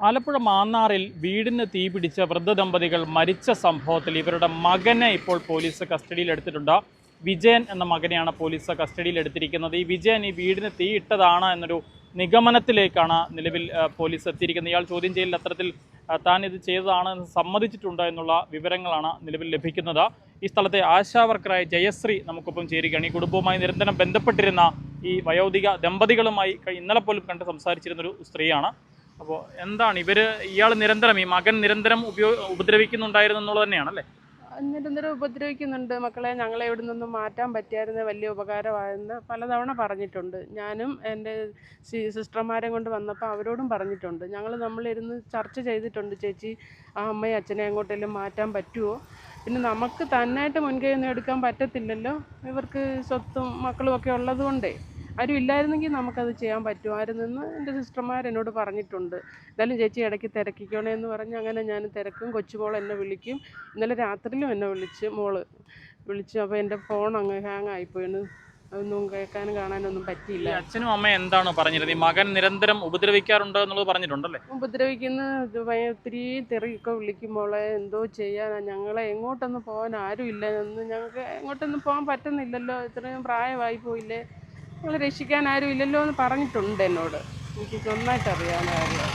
ആലപ്പുഴ മാന്നാറിൽ വീടിന് തീപിടിച്ച വൃദ്ധദമ്പതികൾ മരിച്ച സംഭവത്തിൽ ഇവരുടെ മകനെ ഇപ്പോൾ പോലീസ് കസ്റ്റഡിയിലെടുത്തിട്ടുണ്ട്. വിജയൻ എന്ന മകനെയാണ് പോലീസ് കസ്റ്റഡിയിലെടുത്തിരിക്കുന്നത്. ഈ വിജയൻ ഈ വീടിന് തീയിട്ടതാണ് എന്നൊരു നിഗമനത്തിലേക്കാണ് നിലവിൽ പോലീസ് എത്തിയിരിക്കുന്നത്. ഇയാൾ ചോദ്യം ചെയ്യലിൽ അത്തരത്തിൽ താൻ ഇത് ചെയ്തതാണെന്ന് സമ്മതിച്ചിട്ടുണ്ട് എന്നുള്ള വിവരങ്ങളാണ് നിലവിൽ ലഭിക്കുന്നത്. ഈ സ്ഥലത്തെ ആശാവർക്കറായ ജയശ്രീ നമുക്കൊപ്പം ചേരുകയാണ്. ഈ കുടുംബവുമായി നിരന്തരം ബന്ധപ്പെട്ടിരുന്ന ഈ വയോധിക ദമ്പതികളുമായി ഇന്നലെ പോലും കണ്ട് സംസാരിച്ചിരുന്നൊരു സ്ത്രീയാണ്. അപ്പോൾ എന്താണ് ഇയാൾ നിരന്തരം ഈ മകൻ നിരന്തരം ഉപദ്രവിക്കുന്നുണ്ടായിരുന്നു എന്നുള്ളത് തന്നെയാണല്ലേ? നിരന്തരം ഉപദ്രവിക്കുന്നുണ്ട്. മക്കളെ ഞങ്ങളെ ഇവിടെ നിന്നും മാറ്റാൻ പറ്റിയായിരുന്ന വലിയ ഉപകാരമായെന്ന് പലതവണ പറഞ്ഞിട്ടുണ്ട്. ഞാനും എൻ്റെ സിസ്റ്റർമാരെ കൊണ്ട് വന്നപ്പോൾ അവരോടും പറഞ്ഞിട്ടുണ്ട്. നമ്മളിരുന്ന് ചർച്ച ചെയ്തിട്ടുണ്ട്. ചേച്ചി, ആ അമ്മയും അച്ഛനെ എങ്ങോട്ടെങ്കിലും മാറ്റാൻ പറ്റുമോ? പിന്നെ നമുക്ക് തന്നായിട്ട് മുൻകൈ ഒന്നും എടുക്കാൻ പറ്റത്തില്ലല്ലോ. ഇവർക്ക് സ്വത്തും മക്കളും ഒക്കെ ഉള്ളത് കൊണ്ടേ ആരും ഇല്ലായിരുന്നെങ്കിൽ നമുക്കത് ചെയ്യാൻ പറ്റുമായിരുന്നെന്ന് എൻ്റെ സിസ്റ്റർമാർ എന്നോട് പറഞ്ഞിട്ടുണ്ട്. എന്തായാലും ചേച്ചി ഇടയ്ക്ക് തിരക്കിക്കോണേ എന്ന് പറഞ്ഞ് അങ്ങനെ ഞാൻ തിരക്കും. കൊച്ചുമോൾ എന്നെ വിളിക്കും. ഇന്നലെ രാത്രിയിലും എന്നെ വിളിച്ചു. അപ്പോൾ എൻ്റെ ഫോൺ അങ്ങ് ഹാങ് ആയിപ്പോയിന്ന്. അതൊന്നും കേൾക്കാനും കാണാനൊന്നും പറ്റിയില്ല. അച്ഛനും അമ്മയും എന്താണ് പറഞ്ഞിരുന്നത്? ഈ മകൻ നിരന്തരം ഉപദ്രവിക്കാറുണ്ട് എന്നുള്ളത് പറഞ്ഞിട്ടുണ്ടല്ലേ? ഉപദ്രവിക്കുന്ന ഒത്തിരി തെറിയൊക്കെ വിളിക്കും. മോളെ എന്തോ ചെയ്യാനാ, ഞങ്ങളെ എങ്ങോട്ടൊന്നും പോകാൻ ആരും ഇല്ല, ഞങ്ങൾക്ക് എങ്ങോട്ടൊന്നും പോകാൻ പറ്റുന്നില്ലല്ലോ, ഇത്രയും പ്രായമായി പോയില്ലേ, ഞങ്ങൾ രക്ഷിക്കാൻ ആരും ഇല്ലല്ലോ എന്ന് പറഞ്ഞിട്ടുണ്ട് എന്നോട്. എനിക്ക് നന്നായിട്ട് അറിയാവുന്ന കാര്യമാണ്.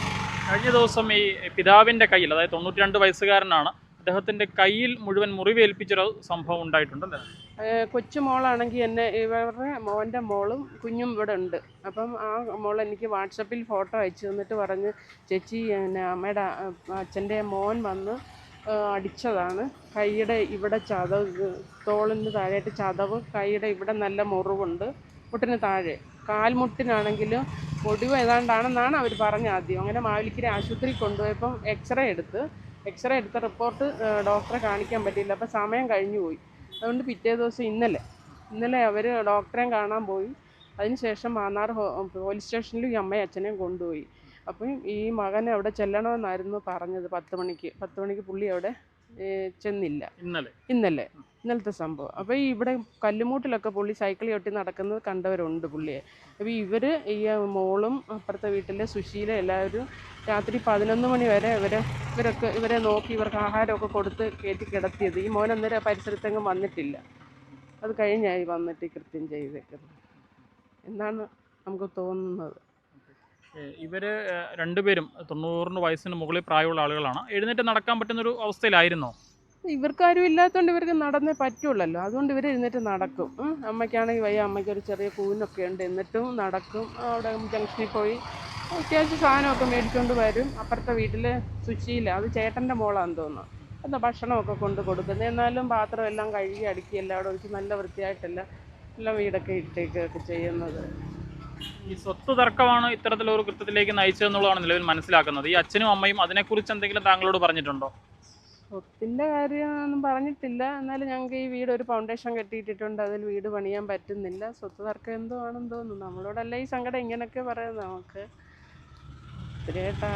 കഴിഞ്ഞ ദിവസം ഈ പിതാവിൻ്റെ കയ്യിൽ, അതായത് 92 വയസ്സുകാരനാണ്, അദ്ദേഹത്തിൻ്റെ കയ്യിൽ മുഴുവൻ മുറിവേൽപ്പിച്ചൊരു സംഭവം ഉണ്ടായിട്ടുണ്ടല്ലേ? കൊച്ചുമോളാണെങ്കിൽ ഇവരുടെ മോൻ്റെ മോളും കുഞ്ഞും ഇവിടെ ഉണ്ട്. അപ്പം ആ മോൾ എനിക്ക് വാട്സപ്പിൽ ഫോട്ടോ അയച്ചു തന്നിട്ട് പറഞ്ഞ്, ചേച്ചി അമ്മയുടെ അച്ഛൻ്റെ മോൻ വന്ന് അടിച്ചതാണ്. കൈയുടെ ഇവിടെ ചതവ്, തോളിന് താഴെയായിട്ട് ചതവ്, കൈയുടെ ഇവിടെ നല്ല മുറിവുണ്ട്, മുട്ടിന് താഴെ. കാൽമുട്ടിനാണെങ്കിലും ഒടിവ് ഏതാണ്ടാണെന്നാണ് അവർ പറഞ്ഞ ആദ്യം. അങ്ങനെ മാവേലിക്കര ആശുപത്രി കൊണ്ടുപോയപ്പം എക്സ്റേ എടുത്ത റിപ്പോർട്ട് ഡോക്ടറെ കാണിക്കാൻ പറ്റിയില്ല. അപ്പം സമയം കഴിഞ്ഞു പോയി. അതുകൊണ്ട് പിറ്റേ ദിവസം ഇന്നലെ അവർ ഡോക്ടറെയും കാണാൻ പോയി. അതിനുശേഷം മാന്നാർ പോലീസ് സ്റ്റേഷനിൽ ഈ അമ്മയും അച്ഛനെയും കൊണ്ടുപോയി. അപ്പം ഈ മകനെ അവിടെ ചെല്ലണമെന്നായിരുന്നു പറഞ്ഞത്. 10 മണിക്ക് പുള്ളി അവിടെ ചെന്നില്ല. ഇന്നലത്തെ സംഭവം. അപ്പോൾ ഇവിടെ കല്ലുമൂട്ടിലൊക്കെ പുള്ളി സൈക്കിൾ ചവിട്ടി നടക്കുന്നത് കണ്ടവരുണ്ട് പുള്ളിയെ. അപ്പോൾ ഈ മോളും അപ്പുറത്തെ വീട്ടിലെ സുശീല എല്ലാവരും രാത്രി 11 മണി വരെ ഇവരെ നോക്കി ഇവർക്ക് ആഹാരമൊക്കെ കൊടുത്ത് കയറ്റി കിടത്തിയത്. ഈ മോൻ അന്നേരം പരിസരത്തെങ്ങും വന്നിട്ടില്ല. അത് കഴിഞ്ഞായി വന്നിട്ട് കൃത്യം ചെയ്തേക്കുന്നത് എന്നാണ് നമുക്ക് തോന്നുന്നത്. ഇവര് രണ്ടുപേരും 90 വയസ്സിന് മുകളിൽ പ്രായമുള്ള ആളുകളാണ്. എഴുന്നേറ്റ് നടക്കാൻ പറ്റുന്നൊരു അവസ്ഥയിലായിരുന്നോ? ഇവർക്കാരും ഇല്ലാത്തതുകൊണ്ട് ഇവർക്ക് നടന്നേ പറ്റുള്ളല്ലോ. അതുകൊണ്ട് ഇവർ എഴുന്നേറ്റ് നടക്കും. അമ്മയ്ക്കാണെങ്കിൽ വയ്യ, അമ്മയ്ക്ക് ഒരു ചെറിയ കൂനൊക്കെ ഉണ്ട്, എന്നിട്ടും നടക്കും. അവിടെ ജംഗ്ഷനിൽ പോയി അത്യാവശ്യം സാധനമൊക്കെ മേടിച്ചുകൊണ്ട് വരും. അപ്പുറത്തെ വീട്ടിലെ സുശീല, അത് ചേട്ടൻ്റെ മോളാന്ന് തോന്നുന്നു, എന്താ ഭക്ഷണമൊക്കെ കൊണ്ട് കൊടുക്കുന്നത്. എന്നാലും പാത്രം എല്ലാം കഴുകി അടുക്കി എല്ലാം അവിടെ വെച്ച് നല്ല വൃത്തിയായിട്ടല്ല എല്ലാം വീടൊക്കെ ഇട്ടേക്കൊക്കെ ചെയ്യുന്നത്. ഈ സ്വത്ത് തർക്കമാണ് ഇത്തരത്തിലൊരു കൃത്യത്തിലേക്ക് നയിച്ചതെന്നുള്ളതാണ് നിലവിൽ മനസ്സിലാക്കുന്നത്. ഈ അച്ഛനും അമ്മയും അതിനെക്കുറിച്ച് എന്തെങ്കിലും താങ്കളോട് പറഞ്ഞിട്ടുണ്ടോ? സ്വത്തിൻ്റെ കാര്യമൊന്നും പറഞ്ഞിട്ടില്ല. എന്നാലും ഞങ്ങൾക്ക് ഈ വീട് ഒരു ഫൗണ്ടേഷൻ കെട്ടിയിട്ടിട്ടുണ്ട്, അതിൽ വീട് പണിയാൻ പറ്റുന്നില്ല. സ്വത്ത് തർക്കം എന്തോ ആണെന്ന് തോന്നുന്നു. നമ്മളോടല്ല ഈ സങ്കടം ഇങ്ങനെയൊക്കെ പറയുന്നത്. നമുക്ക് ഒത്തിരിയായിട്ട്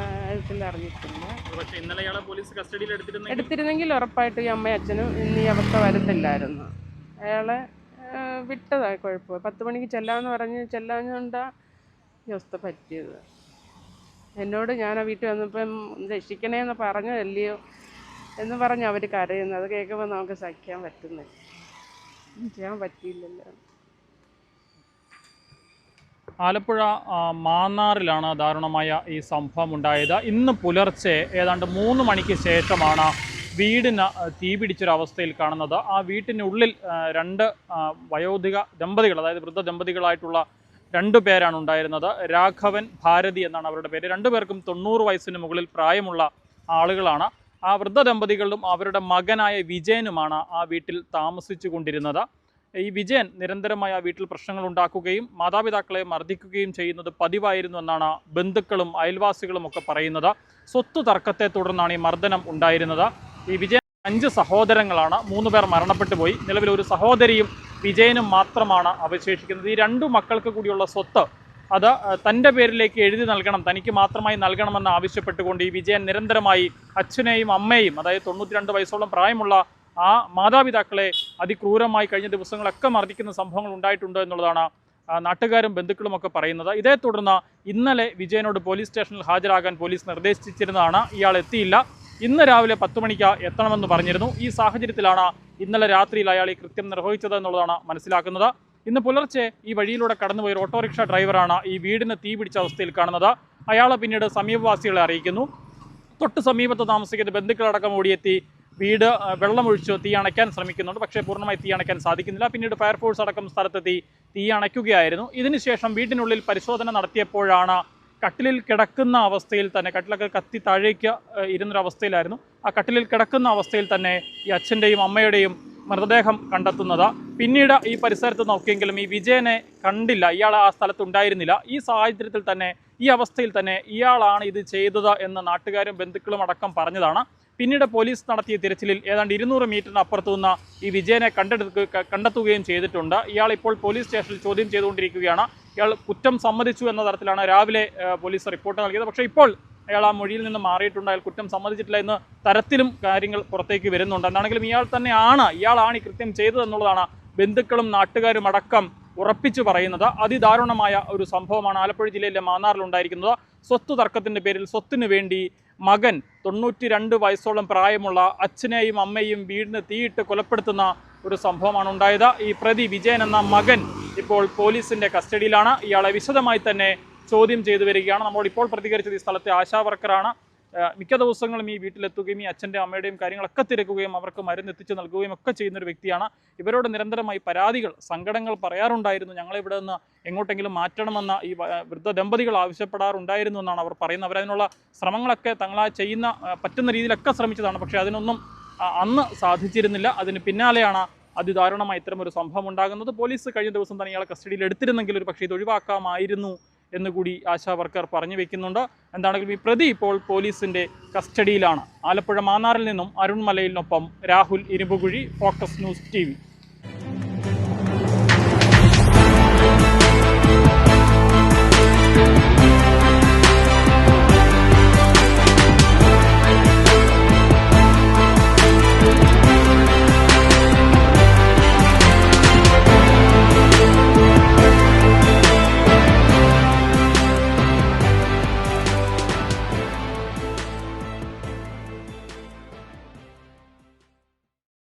അറിഞ്ഞിട്ടില്ല. പക്ഷേ ഇന്നലെ ഇയാളെ പോലീസ് കസ്റ്റഡിയിൽ എടുത്തിരുന്നെങ്കിൽ ഉറപ്പായിട്ട് ഈ അമ്മയും അച്ഛനും ഇന്ന് ഈ അവസ്ഥ വരത്തില്ലായിരുന്നു. അയാളെ വിട്ടതായി കുഴപ്പമില്ല. 10 മണിക്ക് ചെല്ലാമെന്ന് പറഞ്ഞ് ചെല്ലാഞ്ഞുകൊണ്ടാ ഈ അവസ്ഥ പറ്റിയത്. എന്നോട് ഞാൻ ആ വീട്ടിൽ വന്നപ്പം രക്ഷിക്കണേന്ന് പറഞ്ഞതല്ലയോ എന്ന് പറഞ്ഞ് അവർ കരയുന്നു. അത് കേൾക്കുമ്പോൾ നമുക്ക് സഹിക്കാൻ പറ്റുന്നില്ല. ചെയ്യാൻ പറ്റിയില്ലല്ലോ. ആലപ്പുഴ മാന്നാറിലാണ് ദാരുണമായ ഈ സംഭവം ഉണ്ടായത്. ഇന്ന് പുലർച്ചെ ഏതാണ്ട് 3 മണിക്ക് ശേഷമാണ് വീടിന് തീപിടിച്ചൊരവസ്ഥയിൽ കാണുന്നത്. ആ വീട്ടിനുള്ളിൽ 2 വയോധിക ദമ്പതികൾ, അതായത് വൃദ്ധ ദമ്പതികളായിട്ടുള്ള 2 പേരാണ് ഉണ്ടായിരുന്നത്. രാഘവൻ, ഭാരതി എന്നാണ് അവരുടെ പേര്. 2 പേർക്കും 90 വയസ്സിന് മുകളിൽ പ്രായമുള്ള ആളുകളാണ്. ആ വൃദ്ധ ദമ്പതികളും അവരുടെ മകനായ വിജയനുമാണ് ആ വീട്ടിൽ താമസിച്ചു കൊണ്ടിരുന്നത്. ഈ വിജയൻ നിരന്തരമായി ആ വീട്ടിൽ പ്രശ്നങ്ങൾ ഉണ്ടാക്കുകയും മാതാപിതാക്കളെ മർദ്ദിക്കുകയും ചെയ്യുന്നത് പതിവായിരുന്നു എന്നാണ് ബന്ധുക്കളും അയൽവാസികളും ഒക്കെ പറയുന്നത്. സ്വത്ത് തർക്കത്തെ തുടർന്നാണ് ഈ മർദ്ദനം ഉണ്ടായിരുന്നത്. ഈ വിജയൻ 5 സഹോദരങ്ങളാണ്. 3 പേർ മരണപ്പെട്ടു പോയി. നിലവിൽ ഒരു സഹോദരിയും വിജയനും മാത്രമാണ് അവശേഷിക്കുന്നത്. ഈ 2 മക്കൾക്ക് കൂടിയുള്ള സ്വത്ത് അത് തൻ്റെ പേരിലേക്ക് എഴുതി നൽകണം, തനിക്ക് മാത്രമായി നൽകണമെന്ന് ആവശ്യപ്പെട്ടുകൊണ്ട് ഈ വിജയൻ നിരന്തരമായി അച്ഛനെയും അമ്മയെയും, അതായത് 92 വയസ്സോളം പ്രായമുള്ള ആ മാതാപിതാക്കളെ അതിക്രൂരമായി കഴിഞ്ഞ ദിവസങ്ങളൊക്കെ മർദ്ദിക്കുന്ന സംഭവങ്ങൾ ഉണ്ടായിട്ടുണ്ട് എന്നുള്ളതാണ് നാട്ടുകാരും ബന്ധുക്കളും ഒക്കെ പറയുന്നത്. ഇതേ തുടർന്ന് ഇന്നലെ വിജയനോട് പോലീസ് സ്റ്റേഷനിൽ ഹാജരാകാൻ പോലീസ് നിർദ്ദേശിച്ചിരുന്നതാണ്. ഇയാൾ എത്തിയില്ല. ഇന്ന് രാവിലെ 10 മണിക്ക് എത്തണമെന്ന് പറഞ്ഞിരുന്നു. ഈ സാഹചര്യത്തിലാണ് ഇന്നലെ രാത്രിയിൽ അയാൾ ഈ കൃത്യം നിർവഹിച്ചത് എന്നുള്ളതാണ് മനസ്സിലാക്കുന്നത്. ഇന്ന് പുലർച്ചെ ഈ വഴിയിലൂടെ കടന്നുപോയ ഒരു ഓട്ടോറിക്ഷ ഡ്രൈവറാണ് ഈ വീടിന് തീ പിടിച്ച അവസ്ഥയിൽ കാണുന്നത്. അയാളെ പിന്നീട് സമീപവാസികളെ അറിയിക്കുന്നു. തൊട്ട് സമീപത്ത് താമസിക്കുന്ന ബന്ധുക്കളടക്കം ഓടിയെത്തി വീട് വെള്ളമൊഴിച്ച് തീ അണയ്ക്കാൻ ശ്രമിക്കുന്നുണ്ട്. പക്ഷേ പൂർണ്ണമായി തീ അണയ്ക്കാൻ സാധിക്കുന്നില്ല. പിന്നീട് ഫയർഫോഴ്സ് അടക്കം സ്ഥലത്തെത്തി തീ അണയ്ക്കുകയായിരുന്നു. ഇതിനുശേഷം വീടിനുള്ളിൽ പരിശോധന നടത്തിയപ്പോഴാണ് കട്ടിലിൽ കിടക്കുന്ന അവസ്ഥയിൽ തന്നെ, കട്ടിലൊക്കെ കത്തി താഴേക്ക് ഇരുന്നൊരവസ്ഥയിലായിരുന്നു, ആ കട്ടിലിൽ കിടക്കുന്ന അവസ്ഥയിൽ തന്നെ ഈ അച്ഛൻ്റെയും അമ്മയുടെയും മൃതദേഹം കണ്ടെത്തുന്നത്. പിന്നീട് ഈ പരിസരത്ത് നോക്കിയെങ്കിലും ഈ വിജയനെ കണ്ടില്ല. ഇയാൾ ആ സ്ഥലത്ത് ഉണ്ടായിരുന്നില്ല. ഈ സാഹചര്യത്തിൽ തന്നെ, ഈ അവസ്ഥയിൽ തന്നെ ഇയാളാണ് ഇത് ചെയ്തത് എന്ന് നാട്ടുകാരും ബന്ധുക്കളും അടക്കം പറഞ്ഞതാണ്. പിന്നീട് പോലീസ് നടത്തിയ തിരച്ചിലിൽ ഏതാണ്ട് 200 മീറ്ററിന് അപ്പുറത്തു നിന്ന് ഈ വിജയനെ കണ്ടെത്തുകയും ചെയ്തിട്ടുണ്ട്. ഇയാൾ ഇപ്പോൾ പോലീസ് സ്റ്റേഷനിൽ ചോദ്യം ചെയ്തുകൊണ്ടിരിക്കുകയാണ്. ഇയാൾ കുറ്റം സമ്മതിച്ചു എന്ന തരത്തിലാണ് രാവിലെ പോലീസ് റിപ്പോർട്ട് നൽകിയത്. പക്ഷേ ഇപ്പോൾ അയാൾ ആ മൊഴിയിൽ നിന്ന് മാറിയിട്ടുണ്ട്. അയാൾ കുറ്റം സമ്മതിച്ചിട്ടില്ല എന്ന തരത്തിലും കാര്യങ്ങൾ പുറത്തേക്ക് വരുന്നുണ്ട്. എന്താണെങ്കിലും ഇയാളാണ് ഈ കൃത്യം ചെയ്തതെന്നുള്ളതാണ് ബന്ധുക്കളും നാട്ടുകാരും അടക്കം ഉറപ്പിച്ചു പറയുന്നത്. അതിദാരുണമായ ഒരു സംഭവമാണ് ആലപ്പുഴ ജില്ലയിലെ മാന്നാറിലുണ്ടായിരിക്കുന്നത്. സ്വത്ത് തർക്കത്തിൻ്റെ പേരിൽ സ്വത്തിനു വേണ്ടി മകൻ 92 വയസ്സോളം പ്രായമുള്ള അച്ഛനെയും അമ്മയും വീടിന് തീയിട്ട് കൊലപ്പെടുത്തുന്ന ഒരു സംഭവമാണ് ഉണ്ടായത്. ഈ പ്രതി വിജയൻ എന്ന മകൻ ഇപ്പോൾ പോലീസിൻ്റെ കസ്റ്റഡിയിലാണ്. ഇയാളെ വിശദമായി തന്നെ ചോദ്യം ചെയ്തു വരികയാണ്. നമ്മൾ ഇപ്പോൾ പ്രതികരിച്ചത് ഈ സ്ഥലത്തെ ആശാവർക്കറാണ്. മിക്ക ദിവസങ്ങളും ഈ വീട്ടിലെത്തുകയും ഈ അച്ഛൻ്റെ അമ്മയുടെയും കാര്യങ്ങളൊക്കെ തിരക്കുകയും അവർക്ക് മരുന്ന് എത്തിച്ചു നൽകുകയും ഒക്കെ ചെയ്യുന്നൊരു വ്യക്തിയാണ്. ഇവരോട് നിരന്തരമായി പരാതികൾ, സങ്കടങ്ങൾ പറയാറുണ്ടായിരുന്നു. ഞങ്ങളിവിടെ നിന്ന് എങ്ങോട്ടെങ്കിലും മാറ്റണമെന്ന ഈ വൃദ്ധ ദമ്പതികൾ ആവശ്യപ്പെടാറുണ്ടായിരുന്നു എന്നാണ് അവർ പറയുന്നത്. അവരതിനുള്ള ശ്രമങ്ങളൊക്കെ പറ്റുന്ന രീതിയിലൊക്കെ ശ്രമിച്ചതാണ്. പക്ഷേ അതിനൊന്നും അന്ന് സാധിച്ചിരുന്നില്ല. അതിന് പിന്നാലെയാണ് അതിദാരുണമായി ഇത്തരമൊരു സംഭവം ഉണ്ടാകുന്നത്. പോലീസ് കഴിഞ്ഞ ദിവസം തന്നെ ഇയാളെ കസ്റ്റഡിയിൽ എടുത്തിരുന്നെങ്കിൽ ഒരു പക്ഷേ ഇത് ഒഴിവാക്കാമായിരുന്നു എന്നുകൂടി ആശാവർക്കർ പറഞ്ഞു വെക്കുന്നുണ്ട്. എന്താണെങ്കിലും ഈ പ്രതി ഇപ്പോൾ പോലീസിൻ്റെ കസ്റ്റഡിയിലാണ്. ആലപ്പുഴ മാന്നാറിൽ നിന്നും അരുൺ മലയിലിനൊപ്പം Rahul Irumbukuzhi, focus news TV.